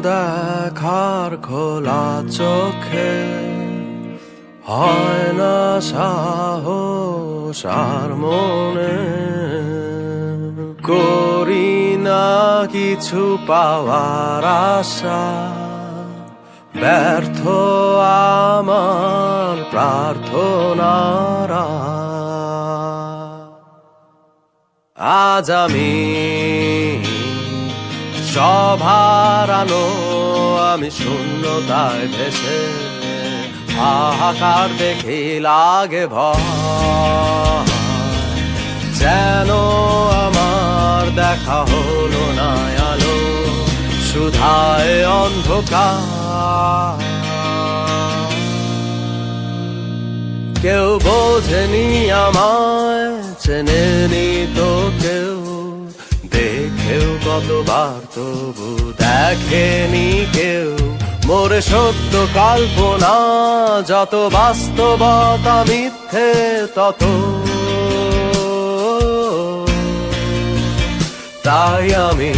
দেখার খোলা চোখে হয় না সাহস আর মনে, করি না কিছু পাওয়ার আশা, ব্যর্থ আমার প্রার্থনারা। আজ আমি সব হারানো, আমি শূন্যতায় ভেসে, হাহাকার দেখে লাগে ভয়, যেন আমার দেখা হলো না আলো, সুধায় অন্ধকার। কেউ বোঝেনি আমায়, চেনেনি তো কেউ, দেখেও কতবার তবু দেখেনি কেউ। মোরে সত্য কল্পনা যত, বাস্তবতা মিথ্যে তত, তাই আমি